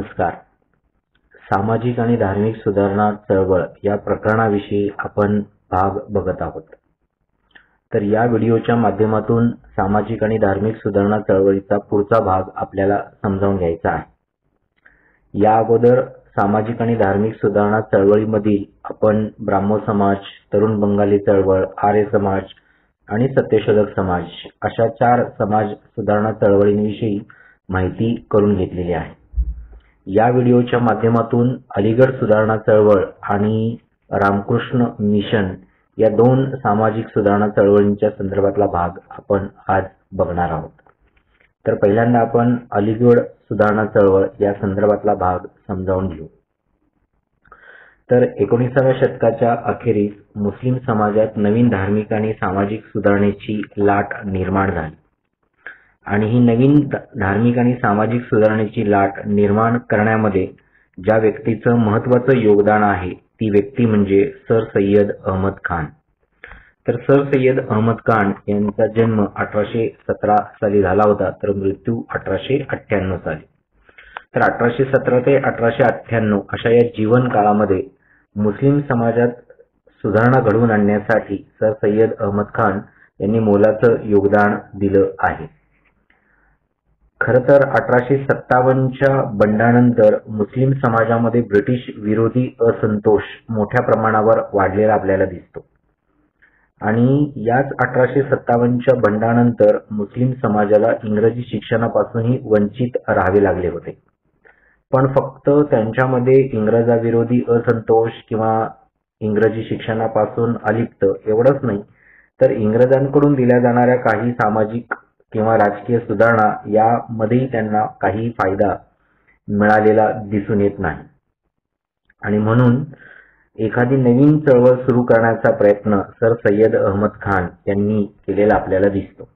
नमस्कार. सामाजिक आणि धार्मिक सुधारणा चळवळ या प्रकरणाविषयी आपण भाग बघत आहोत. तर या व्हिडिओच्या माध्यमातून सामाजिक आणि धार्मिक सुधारणा चळवळीचा पुढचा भाग आपल्याला समजावून घ्यायचा आहे. या अगोदर सामाजिक आणि धार्मिक सुधारणा चळवळीमधील आपण ब्राह्मो समाज, तरुण बंगाली चळवळ, आर्य समाज आणि सत्यशोधक समाज अशा 4 समाज सुधारणा चळवळींविषयी माहिती करून घेतलेली आहे. या व्हिडिओच्या माध्यमातून अलीगढ सुधारणा चळवळ आणि रामकृष्ण मिशन या 2 सामाजिक सुधारणा चळवळींच्या संदर्भातला भाग आपण आज बघणार आहोत. तर पहिल्यांदा आपण अलीगढ सुधारणा चळवळ या संदर्भातला भाग समजावून घेऊ. तर 19व्या शतकाच्या अखेरीस मुस्लिम समाजात नवीन धार्मिक आणि सामाजिक सुधारणेची लाट निर्माण झाली आणि ही नवीन धार्मिक आणि सामाजिक सुधारणेची लाट निर्माण करण्यामध्ये ज्या व्यक्तीचं महत्त्वाचं योगदान आहे ती व्यक्ती म्हणजे सर सय्यद अहमद खान. तर सर सय्यद अहमद खान यांचा जन्म 1817 साली झाला होता, तर मृत्यू 1898 साली. तर 1817 ते 1898 अशा या जीवन काळामध्ये मुस्लिम समाजात सुधारणा घडवून आणण्यासाठी सर सय्यद अहमद खान यांनी मोलाचं योगदान दिलं आहे. खरं तर 1857च्या बंडानंतर मुस्लिम समाजामध्ये ब्रिटिश विरोधी असंतोष मोठ्या प्रमाणावर वाढलेला आपल्याला दिसतो आणि याच 1857च्या बंडानंतर मुस्लिम समाजाला इंग्रजी शिक्षणापासूनही वंचित राहावे लागले होते. पण फक्त त्यांच्यामध्ये इंग्रजाविरोधी असंतोष किंवा इंग्रजी शिक्षणापासून अलिप्त एवढंच नाही, तर इंग्रजांकडून दिल्या जाणाऱ्या काही सामाजिक किंवा राजकीय सुधारणा यामध्येही त्यांना काही फायदा मिळालेला दिसून येत नाही आणि म्हणून एखादी नवीन चळवळ सुरू करण्याचा प्रयत्न सर सय्यद अहमद खान यांनी केलेला आपल्याला दिसतो.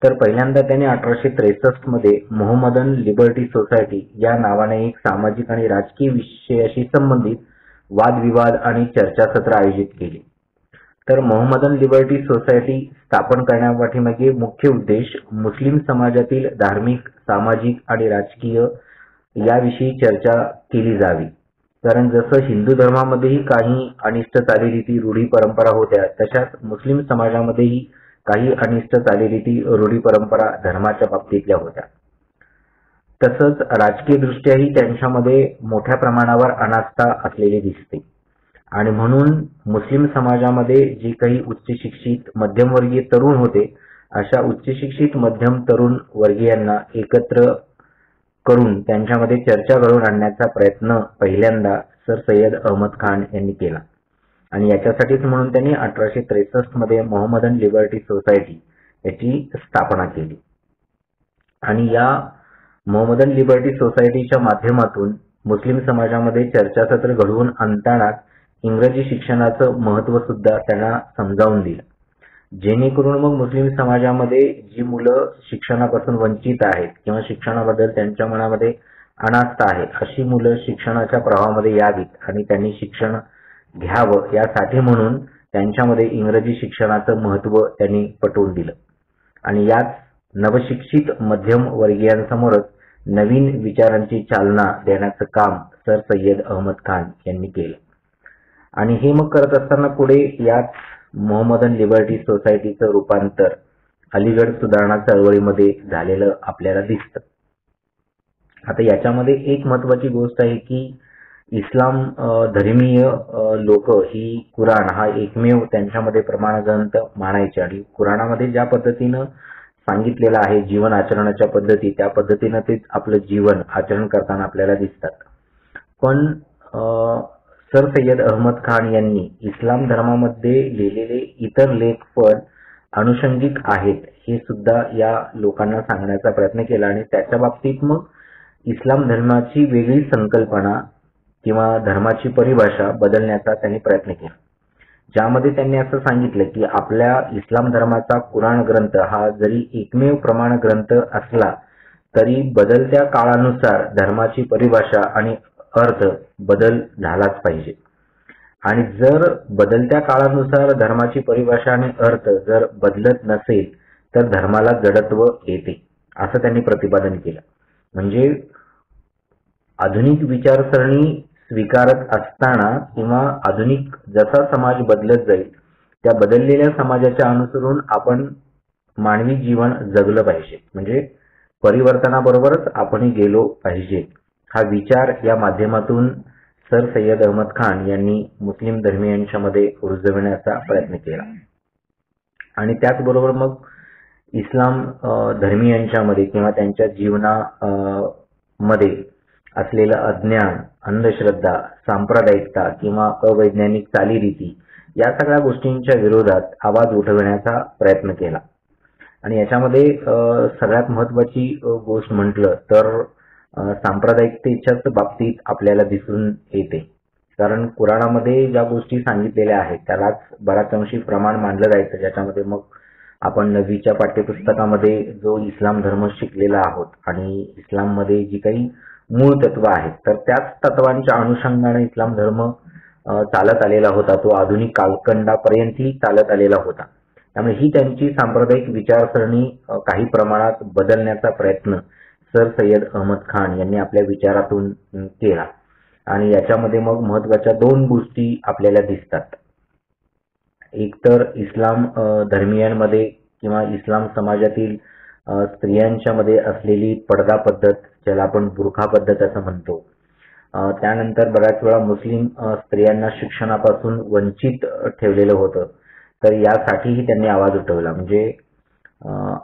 तर पहिल्यांदा त्यांनी 1863 मध्ये मोहम्मदन लिबर्टी सोसायटी या नावाने एक सामाजिक आणि राजकीय विषयाशी संबंधित वादविवाद आणि चर्चासत्र आयोजित केले. तर मोहम्मदन लिबर्टी सोसायटी स्थापन करण्यापाठीमागे मुख्य उद्देश मुस्लिम समाजातील धार्मिक, सामाजिक आणि राजकीय याविषयी चर्चा केली जावी. कारण जसं हिंदू धर्मामध्येही काही अनिष्ट चालीरीती, रूढी, परंपरा होत्या, तशाच मुस्लिम समाजामध्येही काही अनिष्ट चालीरीती, रूढी, परंपरा धर्माच्या बाबतीतल्या होत्या. तसंच राजकीय दृष्ट्याही त्यांच्यामध्ये मोठ्या प्रमाणावर अनास्था असलेली दिसते आणि म्हणून मुस्लिम समाजामध्ये जे काही उच्च शिक्षित मध्यमवर्गीय तरुण होते, अशा उच्च शिक्षित मध्यम तरुण वर्गीयांना एकत्र करून त्यांच्यामध्ये चर्चा घडवून आणण्याचा प्रयत्न पहिल्यांदा सर सय्यद अहमद खान यांनी केला आणि याच्यासाठीच म्हणून त्यांनी 1863 मध्ये मोहम्मदन लिबर्टी सोसायटी याची स्थापना केली आणि या मोहम्मदन लिबर्टी सोसायटीच्या माध्यमातून मुस्लिम समाजामध्ये चर्चासत्र घडवून आणतानाच इंग्रजी शिक्षणाचं महत्त्व सुद्धा त्यांना समजावून दिलं, जेणेकरून मग मुस्लिम समाजामध्ये जी मुलं शिक्षणापासून वंचित आहेत किंवा शिक्षणाबद्दल त्यांच्या मनामध्ये अनास्था आहे, अशी मुलं शिक्षणाच्या प्रवाहामध्ये यावीत आणि त्यांनी शिक्षण घ्यावं यासाठी म्हणून त्यांच्यामध्ये इंग्रजी शिक्षणाचं महत्त्व त्यांनी पटवून दिलं आणि याच नवशिक्षित मध्यम वर्गीयांसमोरच नवीन विचारांची चालना देण्याचं काम सर सय्यद अहमद खान यांनी केलं आणि हे मग करत असताना पुढे याच मोहम्मदन लिबर्टी सोसायटीचं रूपांतर अलीगढ सुधारणा चळवळीमध्ये झालेलं आपल्याला दिसतं. आता याच्यामध्ये एक महत्वाची गोष्ट आहे की इस्लाम धर्मीय लोक ही कुराण हा एकमेव त्यांच्यामध्ये प्रमाणग्रंथ मानायचे आणि कुराणामध्ये ज्या पद्धतीनं सांगितलेलं आहे जीवन आचरणाच्या पद्धती, त्या पद्धतीनं ते आपलं जीवन आचरण करताना आपल्याला दिसतात. पण सर सय्यद अहमद खान यांनी इस्लाम धर्मामध्ये लिहिलेले इतर लेख पण अनुषंगिक आहेत हे सुद्धा या लोकांना सांगण्याचा प्रयत्न केला आणि त्याच्या बाबतीत मग इस्लाम धर्माची वेगळी संकल्पना किंवा धर्माची परिभाषा बदलण्याचा त्यांनी प्रयत्न केला, ज्यामध्ये त्यांनी असं सांगितलं की आपल्या इस्लाम धर्माचा कुराण ग्रंथ हा जरी एकमेव प्रमाण ग्रंथ असला तरी बदलत्या काळानुसार धर्माची परिभाषा आणि अर्थ बदल झालाच पाहिजे आणि जर बदलत्या काळानुसार धर्माची परिभाषा आणि अर्थ जर बदलत नसेल तर धर्माला जडत्व येते, असं त्यांनी प्रतिपादन केलं. म्हणजे आधुनिक विचारसरणी स्वीकारत असताना किंवा आधुनिक जसा समाज बदलत जाईल त्या बदललेल्या समाजाच्या अनुसरून आपण मानवी जीवन जगलं पाहिजे, म्हणजे परिवर्तनाबरोबरच आपणही गेलो पाहिजे, हा विचार या माध्यमातून सर सय्यद अहमद खान यांनी मुस्लिम धर्मीयांच्या मध्ये रुजविण्याचा प्रयत्न केला. आणि त्याचबरोबर मग इस्लाम धर्मीयांच्यामध्ये किंवा त्यांच्या जीवनामध्ये असलेलं अज्ञान, अंधश्रद्धा, सांप्रदायिकता किंवा अवैज्ञानिक चालीरीती या सगळ्या गोष्टींच्या विरोधात आवाज उठवण्याचा प्रयत्न केला. आणि याच्यामध्ये सगळ्यात महत्वाची गोष्ट म्हटलं तर सांप्रदायिकतेच्याच बाबतीत आपल्याला दिसून येते. कारण कुराणामध्ये ज्या गोष्टी सांगितलेल्या आहेत त्यालाच बऱ्याच अंशी प्रमाण मानलं जायचं, ज्याच्यामध्ये मग आपण 9वीच्या पाठ्यपुस्तकामध्ये जो इस्लाम धर्म शिकलेला आहोत आणि इस्लाममध्ये जी काही मूळ तत्व आहेत तर त्याच तत्वांच्या अनुषंगाने इस्लाम धर्म चालत आलेला होता, तो आधुनिक कालखंडापर्यंतही चालत आलेला होता. त्यामुळे ही त्यांची सांप्रदायिक विचारसरणी काही प्रमाणात बदलण्याचा प्रयत्न सर सय्यद अहमद खान यांनी आपल्या विचारातून केला. आणि याच्यामध्ये मग महत्वाच्या 2 गोष्टी आपल्याला दिसतात. एक तर इस्लाम धर्मीयांमध्ये किंवा इस्लाम समाजातील स्त्रियांच्या मध्ये असलेली पडदा पद्धत, ज्याला आपण बुरखा पद्धत असं म्हणतो. त्यानंतर बऱ्याच वेळा मुस्लिम स्त्रियांना शिक्षणापासून वंचित ठेवलेलं होतं, तर यासाठीही त्यांनी आवाज उठवला. म्हणजे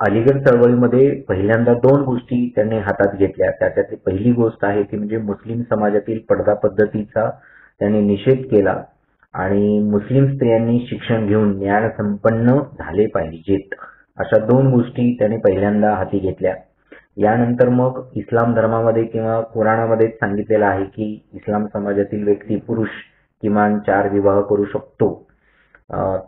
अलीगड चळवळीमध्ये पहिल्यांदा 2 गोष्टी त्यांनी हातात घेतल्या. त्याच्यातली पहिली गोष्ट आहे ती म्हणजे मुस्लिम समाजातील पडदा पद्धतीचा त्यांनी निषेध केला आणि मुस्लिम स्त्रियांनी शिक्षण घेऊन ज्ञानसंपन्न झाले पाहिजेत, अशा 2 गोष्टी त्यांनी पहिल्यांदा हाती घेतल्या. यानंतर मग इस्लाम धर्मामध्ये किंवा कुराणामध्ये सांगितलेलं आहे की इस्लाम समाजातील व्यक्ती पुरुष किमान 4 विवाह करू शकतो.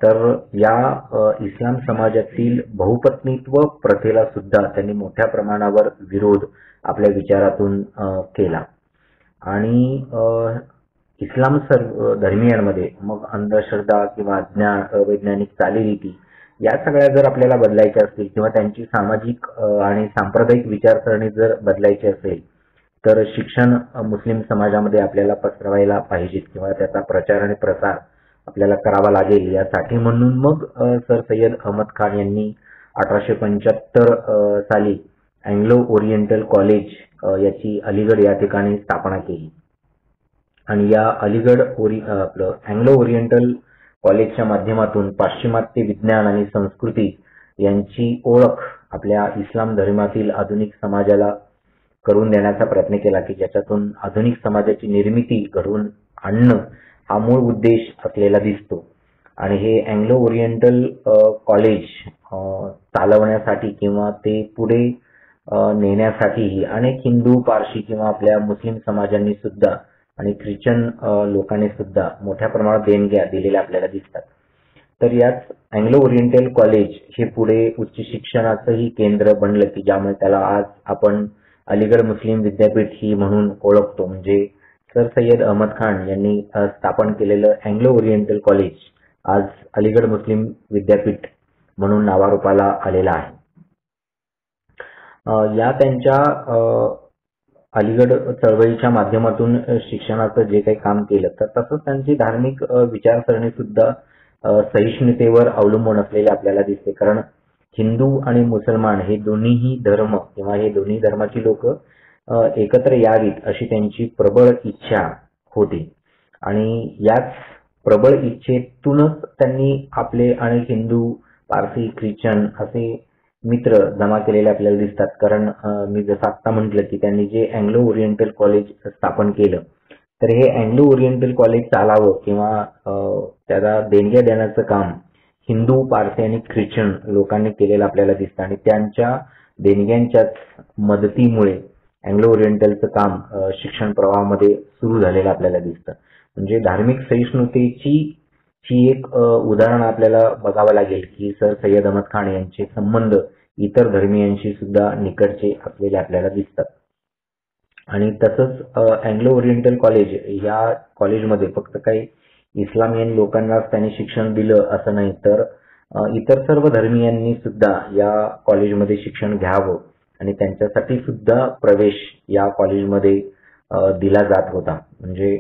तर या इस्लाम समाजातील बहुपत्नीत्व प्रथेला सुद्धा त्यांनी मोठ्या प्रमाणावर विरोध आपल्या विचारातून केला. आणि इस्लाम धर्मीयांमध्ये मग अंधश्रद्धा किंवा अज्ञान, अवैज्ञानिक चालीरीती या सगळ्या जर आपल्याला बदलायच्या असतील किंवा त्यांची सामाजिक आणि सांप्रदायिक विचारसरणी जर बदलायची असेल तर शिक्षण मुस्लिम समाजामध्ये आपल्याला पसरवायला पाहिजे किंवा त्याचा प्रचार आणि प्रसार आपल्याला करावा लागेल. यासाठी म्हणून मग सर सय्यद अहमद खान यांनी 1875 साली अँग्लो ओरिएंटल कॉलेज याची अलीगड या ठिकाणी स्थापना केली. आणि या अलीगड अँग्लो ओरिएंटल कॉलेजच्या माध्यमातून पाश्चिमात्य विज्ञान आणि संस्कृती यांची ओळख आपल्या इस्लाम धर्मातील आधुनिक समाजाला करून देण्याचा प्रयत्न केला, की ज्याच्यातून आधुनिक समाजाची निर्मिती घडवून आणणं हा मूळ उद्देश असलेला दिसतो. आणि हे अँग्लो ओरिएंटल कॉलेज चालवण्यासाठी किंवा ते पुढे नेण्यासाठी अनेक हिंदू, पारशी किंवा आपल्या मुस्लिम समाजांनी सुद्धा आणि ख्रिश्चन लोकांनी सुद्धा मोठ्या प्रमाणात देणग्या दिलेल्या आपल्याला दिसतात. तर याच अँग्लो ओरिएंटल कॉलेज हे पुढे उच्च शिक्षणाचंही केंद्र बनलं, की ज्यामुळे त्याला आज आपण अलीगड मुस्लिम विद्यापीठ ही म्हणून ओळखतो. म्हणजे सर सय्यद अहमद खान यांनी स्थापन केलेलं अँग्लो ओरिएंटल कॉलेज आज अलीगड मुस्लिम विद्यापीठ म्हणून नावारूपाला आलेला आहे. या त्यांच्या अलीगड चळवळीच्या माध्यमातून शिक्षणाचं जे काही काम केलं तर तसंच त्यांची धार्मिक विचारसरणी सुद्धा सहिष्णुतेवर अवलंबून असलेले आपल्याला दिसते. कारण हिंदू आणि मुसलमान हे दोन्हीही धर्म किंवा हे दोन्ही धर्माची लोक एकत्र यावीत अशी त्यांची प्रबळ इच्छा होती. आणि याच प्रबळ इच्छेतूनच त्यांनी आपले अनेक हिंदू, पारसी, ख्रिश्चन असे मित्र जमा केलेले आपल्याला दिसतात. कारण मी जसं आता म्हटलं की त्यांनी जे अँग्लो ओरिएंटल कॉलेज स्थापन केलं तर हे अँग्लो ओरिएंटल कॉलेज चालावं किंवा त्याला देणग्या देण्याचं काम हिंदू, पारसी आणि ख्रिश्चन लोकांनी केलेलं आपल्याला दिसतं. आणि त्यांच्या देणग्यांच्याच मदतीमुळे अँग्लो ओरिएंटलचं काम शिक्षण प्रवाहामध्ये सुरू झालेलं आपल्याला दिसतं. म्हणजे धार्मिक सहिष्णुतेची ही एक उदाहरण आपल्याला बघावं लागेल की सर सय्यद अहमद खान यांचे संबंध इतर धर्मीयांशी सुद्धा निकटचे असलेले आपल्याला दिसतात. आणि तसंच अँग्लो ओरिएंटल कॉलेज या कॉलेजमध्ये फक्त काही इस्लामियन लोकांनाच त्यांनी शिक्षण दिलं असं नाही, तर इतर सर्व धर्मीयांनी सुद्धा या कॉलेजमध्ये शिक्षण घ्यावं आणि त्यांच्यासाठी सुद्धा प्रवेश या कॉलेजमध्ये दिला जात होता. म्हणजे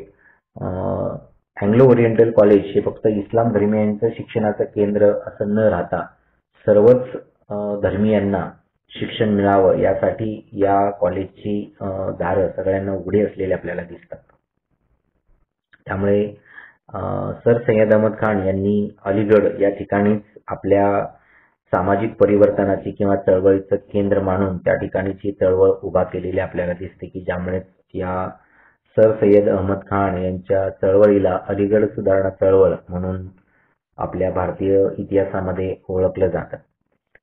अँग्लो ओरिएंटल कॉलेज हे फक्त इस्लाम धर्मीयांचं शिक्षणाचं केंद्र असं न राहता सर्वच धर्मीयांना शिक्षण मिळावं यासाठी या कॉलेजची दारं सगळ्यांना उघडी असलेली आपल्याला दिसतात. त्यामुळे सर सय्यद अहमद खान यांनी अलीगड या ठिकाणीच आपल्या सामाजिक परिवर्तनाची किंवा चळवळीचं केंद्र मानून त्या ठिकाणीची चळवळ उभा केलेली आपल्याला दिसते, की ज्यामुळे या सर सय्यद अहमद खान यांच्या चळवळीला अलीगड सुधारणा चळवळ म्हणून आपल्या भारतीय इतिहासामध्ये ओळखलं जातं.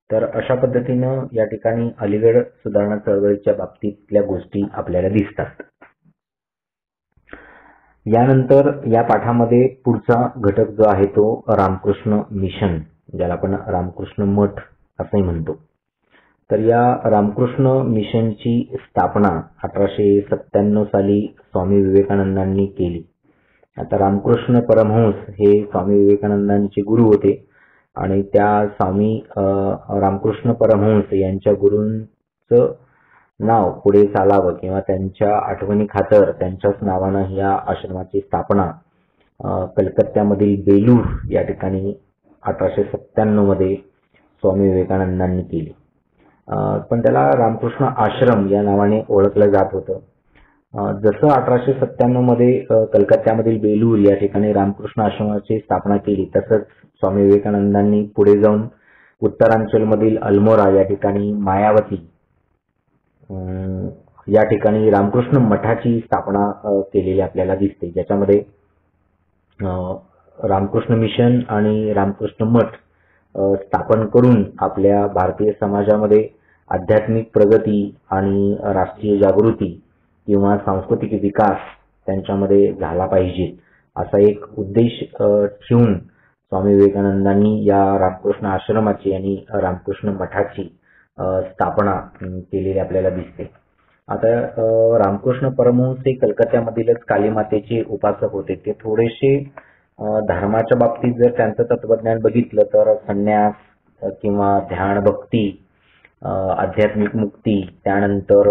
तर अशा पद्धतीनं या ठिकाणी अलीगड सुधारणा चळवळीच्या बाबतीतल्या गोष्टी आपल्याला दिसतात. यानंतर या पाठामध्ये पुढचा घटक जो आहे तो रामकृष्ण मिशन, ज्याला आपण रामकृष्ण मठ असंही म्हणतो. तर या रामकृष्ण मिशनची स्थापना 1897 साली स्वामी विवेकानंदांनी केली. आता रामकृष्ण परमहंस हे स्वामी विवेकानंदांचे गुरु होते आणि त्या स्वामी रामकृष्ण परमहंस यांच्या गुरूंचं नाव पुढे चालावं किंवा त्यांच्या आठवणी खातर त्यांच्याच नावानं या आश्रमाची स्थापना कलकत्त्यामधील बेलूर या ठिकाणी 1897 मध्ये स्वामी विवेकानंदांनी केली. पण त्याला रामकृष्ण आश्रम या नावाने ओळखलं जात होतं. जसं 1897 मध्ये कलकत्त्यामधील बेलूर या ठिकाणी रामकृष्ण आश्रमाची स्थापना केली, तसंच स्वामी विवेकानंदांनी पुढे जाऊन उत्तरांचलमधील अल्मोरा या ठिकाणी मायावती या ठिकाणी रामकृष्ण मठाची स्थापना केलेली आपल्याला दिसते, ज्याच्यामध्ये रामकृष्ण मिशन आणि रामकृष्ण मठ स्थापन करून आपल्या भारतीय समाजामध्ये आध्यात्मिक प्रगती आणि राष्ट्रीय जागृती किंवा सांस्कृतिक विकास त्यांच्यामध्ये झाला पाहिजे असा एक उद्देश ठेवून स्वामी विवेकानंदांनी या रामकृष्ण आश्रमाची आणि रामकृष्ण मठाची स्थापना केलेली आपल्याला दिसते. आता रामकृष्ण परमहंस हे कलकत्त्यामधीलच कालीमातेचे उपासक होते. ते थोडेसे धर्माच्या बाबतीत जर त्यांचं तत्वज्ञान बघितलं तर संन्यास किंवा ध्यान भक्ती, आध्यात्मिक मुक्ती, त्यानंतर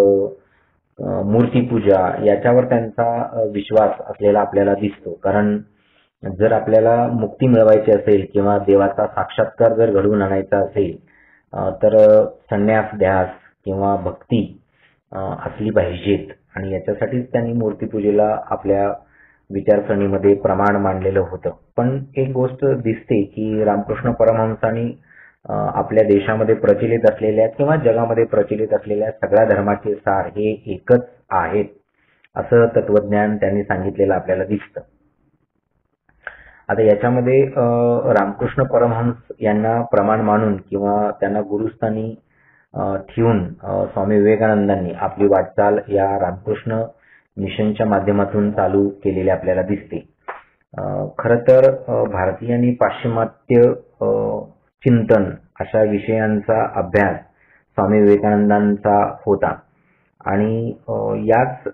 मूर्तीपूजा याच्यावर त्यांचा विश्वास असलेला आपल्याला दिसतो. कारण जर आपल्याला मुक्ती मिळवायची असेल किंवा देवाचा साक्षात्कार जर घडवून आणायचा असेल तर संन्यास ध्यास किंवा भक्ती असली पाहिजेत आणि याच्यासाठीच त्यांनी मूर्तीपूजेला आपल्या विचारसरणीमध्ये प्रमाण मांडलेलं होतं. पण एक गोष्ट दिसते की रामकृष्ण परमहंसांनी आपल्या देशामध्ये प्रचलित असलेल्या किंवा जगामध्ये प्रचलित असलेल्या सगळ्या धर्माचे सार हे एकच आहेत असं तत्वज्ञान त्यांनी सांगितलेलं आपल्याला दिसतं. आता याच्यामध्ये रामकृष्ण परमहंस यांना प्रमाण मानून किंवा त्यांना गुरुस्थानी ठेवून स्वामी विवेकानंदांनी आपली वाटचाल या रामकृष्ण मिशनच्या माध्यमातून चालू केलेली आपल्याला दिसते. खरं तर भारतीय आणि पाश्चिमात्य चिंतन अशा विषयांचा अभ्यास स्वामी विवेकानंदांचा होता आणि याच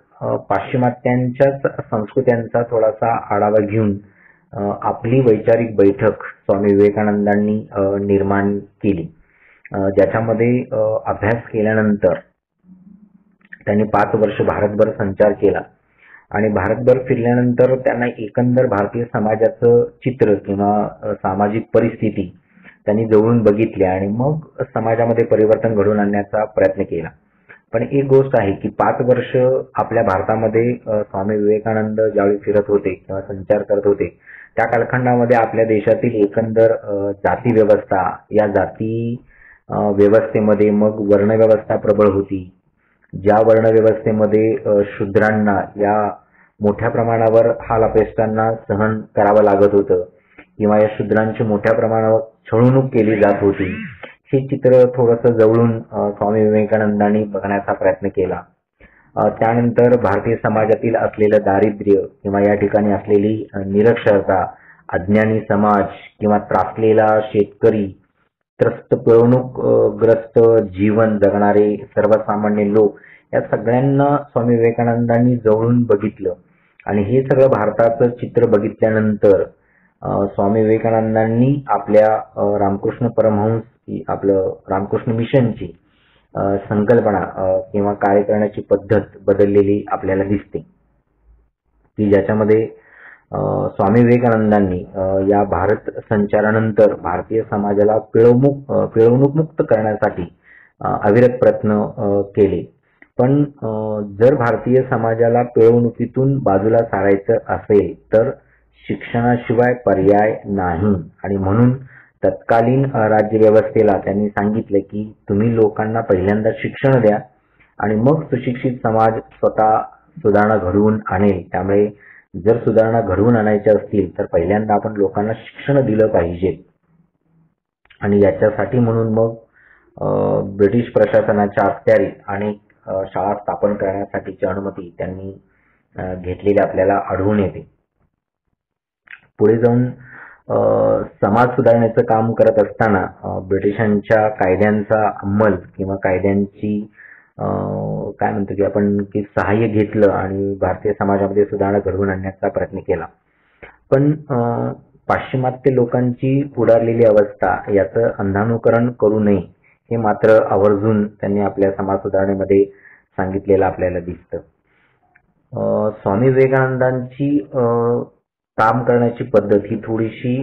पाश्चिमात्यांच्याच संस्कृत्यांचा थोडासा आढावा घेऊन आपली वैचारिक बैठक स्वामी विवेकानंदांनी निर्माण केली, ज्याच्यामध्ये अभ्यास केल्यानंतर त्यांनी 5 वर्ष भारतभर संचार केला आणि भारतभर फिरल्यानंतर त्यांना एकंदर भारतीय समाजाचं चित्र किंवा सामाजिक परिस्थिती त्यांनी जवळून बघितली आणि मग समाजामध्ये परिवर्तन घडवून आणण्याचा प्रयत्न केला. पण एक गोष्ट आहे की 5 वर्ष आपल्या भारतामध्ये स्वामी विवेकानंद ज्यावेळी फिरत होते किंवा संचार करत होते त्या कालखंडामध्ये आपल्या देशातील एकंदर जाती व्यवस्था, या जाती व्यवस्थेमध्ये मग वर्णव्यवस्था प्रबळ होती. ज्या वर्णव्यवस्थेमध्ये शूद्रांना या मोठ्या प्रमाणावर हाल अपेष्टांना सहन करावं लागत होतं किंवा या शूद्रांची मोठ्या प्रमाणावर छळवणूक केली जात होती, हे चित्र थोडंसं जवळून स्वामी विवेकानंदांनी बघण्याचा प्रयत्न केला. त्यानंतर भारतीय समाजातील असलेलं दारिद्र्य किंवा या ठिकाणी असलेली निरक्षरता, अज्ञानी समाज किंवा त्रासलेला शेतकरी, त्रस्त पिळवणूकग्रस्त जीवन जगणारे सर्वसामान्य लोक, या सगळ्यांना स्वामी विवेकानंदांनी जवळून बघितलं आणि हे सगळं भारताचं चित्र बघितल्यानंतर स्वामी विवेकानंदांनी आपल्या रामकृष्ण परमहंस आपलं रामकृष्ण मिशनची संकल्पना किंवा कार्य करण्याची पद्धत बदललेली आपल्याला दिसते, की ज्याच्यामध्ये स्वामी विवेकानंदांनी या भारत संचारानंतर भारतीय समाजाला पिळवणूक मुक्त करण्यासाठी अविरत प्रयत्न केले. पण जर भारतीय समाजाला पिळवणुकीतून बाजूला सारायचं असेल तर शिक्षणाशिवाय पर्याय नाही. आणि म्हणून तत्कालीन राज्यव्यवस्थेला त्यांनी सांगितले की तुम्ही लोकांना पहिल्यांदा शिक्षण द्या आणि मग सुशिक्षित समाज स्वतः सुधारणा घडवून आणेल. त्यामुळे जर सुधारणा घडवून आणायच्या असतील तर पहिल्यांदा आपण लोकांना शिक्षण दिलं पाहिजे. आणि याच्यासाठी म्हणून मग ब्रिटिश प्रशासनाच्या अखत्यारीत अनेक शाळा स्थापन करण्यासाठीची अनुमती त्यांनी घेतलेली आपल्याला आढळून येते. पुढे जाऊन समाज सुधारण्याचं काम करत असताना ब्रिटिशांच्या कायद्यांचा अंमल किंवा कायद्यांची काय म्हणतो की आपण की सहाय्य घेतलं आणि भारतीय समाजामध्ये सुधारणा घडवून आणण्याचा प्रयत्न केला. पण पाश्चिमात्य लोकांची पुढारलेली अवस्था याचं अंधानुकरण करू नये हे मात्र आवर्जून त्यांनी आपल्या समाज सुधारणेमध्ये सांगितलेलं आपल्याला दिसतं. स्वामी विवेकानंदांची काम करण्याची पद्धत ही थोडीशी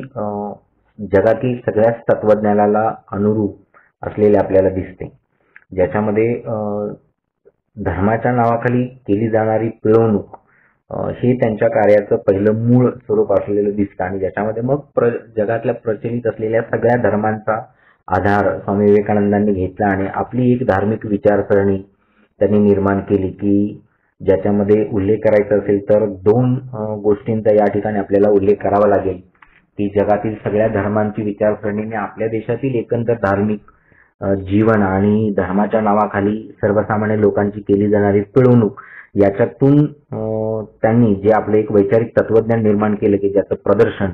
जगातील सगळ्याच तत्वज्ञानाला अनुरूप असलेली आपल्याला दिसते, ज्याच्यामध्ये धर्माच्या नावाखाली केली जाणारी पिळवणूक हे त्यांच्या कार्याचं पहिलं मूळ स्वरूप असलेलं दिसतं. आणि ज्याच्यामध्ये मग जगातल्या प्रचलित असलेल्या सगळ्या धर्मांचा आधार स्वामी विवेकानंदांनी घेतला आणि आपली एक धार्मिक विचारसरणी त्यांनी निर्माण केली, की ज्याच्यामध्ये उल्लेख करायचा असेल तर दोन गोष्टींचा या ठिकाणी आपल्याला उल्लेख करावा लागेल, की जगातील सगळ्या धर्मांची विचारसरणीने आपल्या देशातील एकंदर धार्मिक जीवन आणि धर्माच्या नावाखाली सर्वसामान्य लोकांची केली जाणारी पिळवणूक याच्यातून त्यांनी जे आपले एक वैचारिक तत्वज्ञान निर्माण केलं, की ज्याचं प्रदर्शन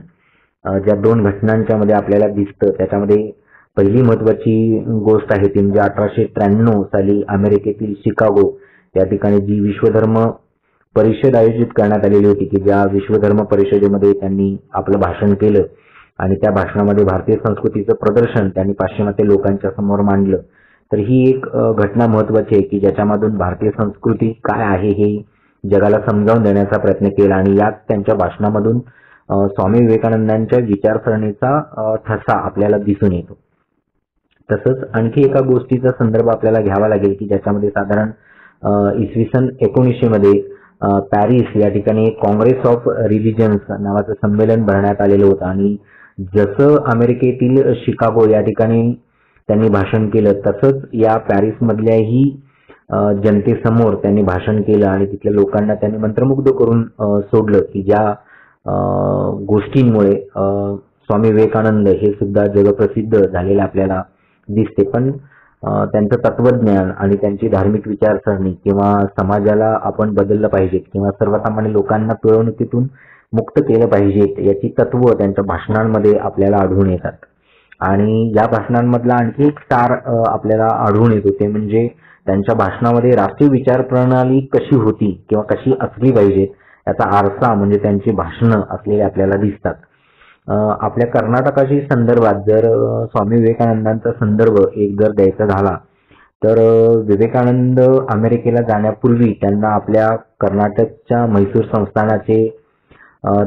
ज्या दोन घटनांच्या मध्ये आपल्याला दिसतं. त्याच्यामध्ये पहिली महत्वाची गोष्ट आहे ती म्हणजे 1893 साली अमेरिकेतील शिकागो या ठिकाणी जी विश्वधर्म परिषद आयोजित करण्यात आलेली होती, की ज्या विश्वधर्म परिषदेमध्ये त्यांनी आपलं भाषण केलं आणि त्या भाषणामध्ये भारतीय संस्कृतीचं प्रदर्शन त्यांनी पाश्चिमात्य लोकांच्या समोर मांडलं. तर ही एक घटना महत्वाची आहे, की ज्याच्यामधून भारतीय संस्कृती काय आहे हे जगाला समजावून देण्याचा प्रयत्न केला. आणि यात त्यांच्या भाषणामधून स्वामी विवेकानंदांच्या विचारसरणीचा ठसा आपल्याला दिसून येतो. तसंच आणखी एका गोष्टीचा संदर्भ आपल्याला घ्यावा लागेल, की ज्याच्यामध्ये साधारण इसवी सन 1900 मध्ये पॅरिस या ठिकाणी काँग्रेस ऑफ रिलिजन्स नावाचं संमेलन भरण्यात आलेलं होतं. आणि जसं अमेरिकेतील शिकागो या ठिकाणी त्यांनी भाषण केलं तसंच या पॅरिस मधल्याही जनतेसमोर त्यांनी भाषण केलं आणि तिथल्या लोकांना त्यांनी मंत्रमुग्ध करून सोडलं, की ज्या गोष्टींमुळे स्वामी विवेकानंद हे सुद्धा जगप्रसिद्ध झालेले आपल्याला दिसते. पण त्यांचं तत्वज्ञान आणि त्यांची धार्मिक विचारसरणी किंवा समाजाला आपण बदललं पाहिजे किंवा सर्वसामान्य लोकांना पिळवणुकीतून मुक्त केलं पाहिजे याची तत्व त्यांच्या भाषणांमध्ये आपल्याला आढळून येतात. आणि या भाषणांमधला आणखी एक सार आपल्याला आढळून येतो ते म्हणजे त्यांच्या भाषणामध्ये राष्ट्रीय विचार प्रणाली कशी होती किंवा कशी असली पाहिजे याचा आरसा म्हणजे त्यांची भाषणं असलेली आपल्याला दिसतात. आपल्या कर्नाटकाशी संदर्भात जर स्वामी विवेकानंदांचा संदर्भ एक जर द्यायचा झाला तर विवेकानंद अमेरिकेला जाण्यापूर्वी त्यांना आपल्या कर्नाटकच्या म्हैसूर संस्थानाचे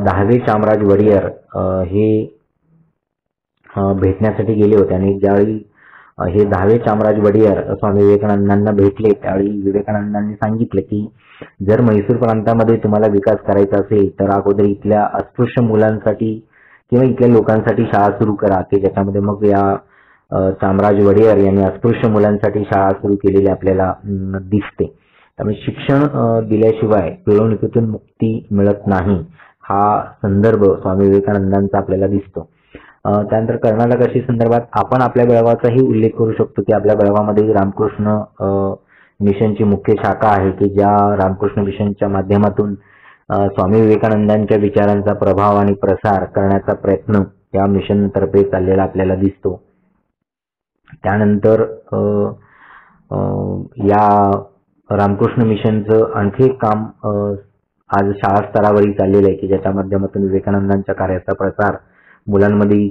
10वे चामराज वडियर हे भेटण्यासाठी गेले होते. आणि ज्यावेळी हे 10वे चामराज वडियर स्वामी विवेकानंदांना भेटले त्यावेळी विवेकानंदांनी सांगितले की जर म्हैसूर प्रांतामध्ये तुम्हाला विकास करायचा असेल तर अगोदर इथल्या अस्पृश्य मुलांसाठी किंवा इथल्या लोकांसाठी शाळा सुरू करा, की ज्याच्यामध्ये मग या चामराज वडियर यांनी अस्पृश्य मुलांसाठी शाळा सुरू केलेली आपल्याला दिसते. त्यामुळे शिक्षण दिल्याशिवाय पिळवणुकीतून मुक्ती मिळत नाही हा संदर्भ स्वामी विवेकानंदांचा आपल्याला दिसतो. त्यानंतर कर्नाटकाशी संदर्भात आपण आपल्या बेळगावचाही उल्लेख करू शकतो, की आपल्या बेळगावमध्ये रामकृष्ण मिशनची मुख्य शाखा आहे, की ज्या रामकृष्ण मिशनच्या माध्यमातून स्वामी विवेकानंदांच्या विचारांचा प्रभाव आणि प्रसार करण्याचा प्रयत्न या मिशनतर्फे चाललेला आपल्याला दिसतो. त्यानंतर या रामकृष्ण मिशनचं आणखी एक काम आज शाळा स्तरावरही चाललेलं आहे, की ज्याच्या माध्यमातून विवेकानंदांच्या कार्याचा प्रसार मुलांमध्ये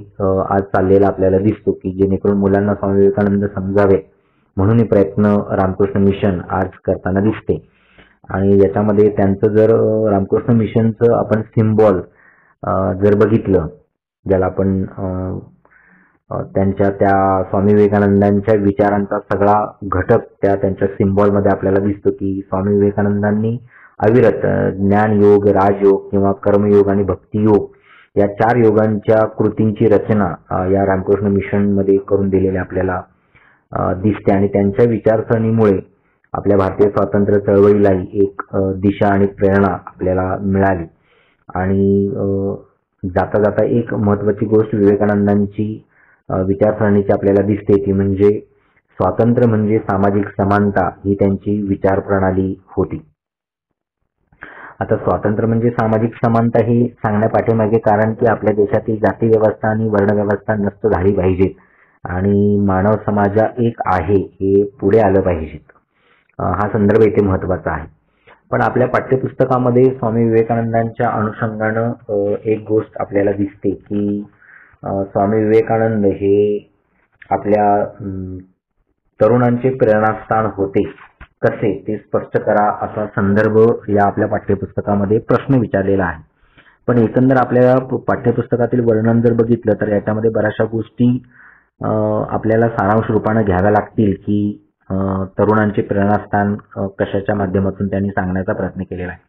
आज चाललेला आपल्याला दिसतो, की जेणेकरून मुलांना स्वामी विवेकानंद समजावे म्हणून हे प्रयत्न रामकृष्ण मिशन आज करताना दिसते. आणि याच्यामध्ये त्यांचं जर रामकृष्ण मिशनचं आपण सिम्बॉल जर बघितलं, ज्याला आपण त्यांच्या त्या स्वामी विवेकानंदांच्या विचारांचा सगळा घटक त्यांच्या सिम्बॉल मध्ये आपल्याला दिसतो की स्वामी विवेकानंदांनी अविरत ज्ञान योग, राजयोग किंवा कर्मयोग आणि भक्तियोग या 4 योगांच्या कृतींची रचना या रामकृष्ण मिशन मध्ये करून दिलेली आपल्याला दिसते. आणि त्यांच्या विचारसरणीमुळे आपल्या भारतीय स्वातंत्र्य चळवळीलाही एक दिशा आणि प्रेरणा आपल्याला मिळाली. आणि जाता जाता एक महत्वाची गोष्ट विवेकानंदांची विचारसरणीची आपल्याला दिसते ती म्हणजे स्वातंत्र्य म्हणजे सामाजिक समानता ही त्यांची विचार प्रणाली होती. आता स्वातंत्र्य म्हणजे सामाजिक समानता ही सांगण्यापाठीमागे कारण की आपल्या देशातील जाती व्यवस्था आणि वर्ण व्यवस्था नष्ट झाली पाहिजे आणि मानव समाज एक आहे हे पुढे आलं पाहिजे. हा संदर्भ इथे महत्वाचा आहे. पण आपल्या पाठ्यपुस्तकामध्ये स्वामी विवेकानंदांच्या अनुषंगानं एक गोष्ट आपल्याला दिसते की स्वामी विवेकानंद हे आपल्या तरुणांचे प्रेरणास्थान होते कसे ते स्पष्ट करा असा संदर्भ या आपल्या पाठ्यपुस्तकामध्ये प्रश्न विचारलेला आहे. पण एकंदर आपल्या पाठ्यपुस्तकातील वर्णन जर बघितलं तर याच्यामध्ये बऱ्याचशा गोष्टी आपल्याला सारांश रूपाने घ्याव्या लागतील की तरुणांचे प्रेरणास्थान कशाच्या माध्यमातून त्यांनी सांगण्याचा प्रयत्न केलेला आहे.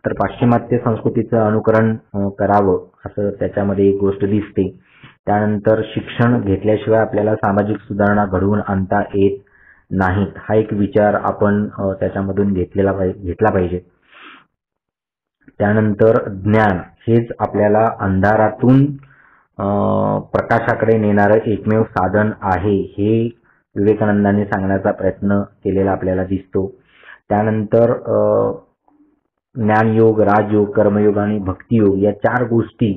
तर पाश्चिमात्य संस्कृतीचं अनुकरण करावं असं त्याच्यामध्ये एक गोष्ट दिसते. त्यानंतर शिक्षण घेतल्याशिवाय आपल्याला सामाजिक सुधारणा घडवून आणता येत नाही हा एक विचार आपण त्याच्यामधून घेतला पाहिजे. त्यानंतर ज्ञान हेच आपल्याला अंधारातून प्रकाशाकडे नेणारं एकमेव साधन आहे हे विवेकानंदांनी सांगण्याचा प्रयत्न केलेला आपल्याला दिसतो. त्यानंतर ज्ञानयोग, राजयोग, कर्मयोग आणि भक्तियोग या 4 गोष्टी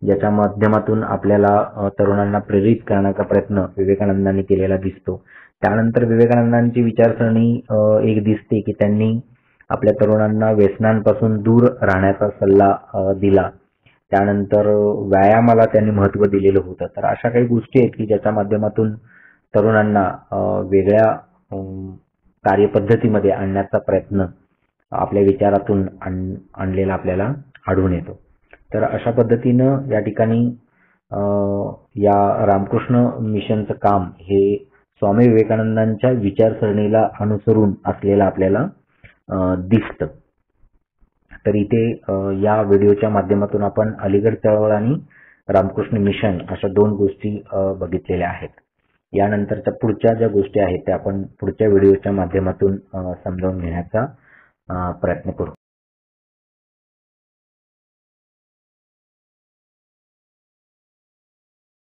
ज्याच्या माध्यमातून आपल्याला तरुणांना प्रेरित करण्याचा प्रयत्न विवेकानंदांनी केलेला दिसतो. त्यानंतर विवेकानंदांची विचारसरणी एक दिसते की त्यांनी आपल्या तरुणांना व्यसनांपासून दूर राहण्याचा सल्ला दिला. त्यानंतर व्यायामाला त्यांनी महत्त्व दिलेलं होतं. तर अशा काही गोष्टी आहेत की ज्याच्या माध्यमातून तरुणांना वेगळ्या कार्यपद्धतीमध्ये आणण्याचा प्रयत्न आपल्या विचारातून आणलेला आपल्याला आढळून येतो. तर अशा पद्धतीनं या ठिकाणी या रामकृष्ण मिशनचं काम हे स्वामी विवेकानंदांच्या विचारसरणीला अनुसरून असलेलं आपल्याला दिसतं. तर इथे या व्हिडिओच्या माध्यमातून आपण अलीगढ चळवळ आणि रामकृष्ण मिशन अशा 2 गोष्टी बघितलेल्या आहेत. यानंतरच्या पुढच्या ज्या गोष्टी आहेत त्या आपण पुढच्या व्हिडिओच्या माध्यमातून समजावून घेण्याचा प्रयत्न करू.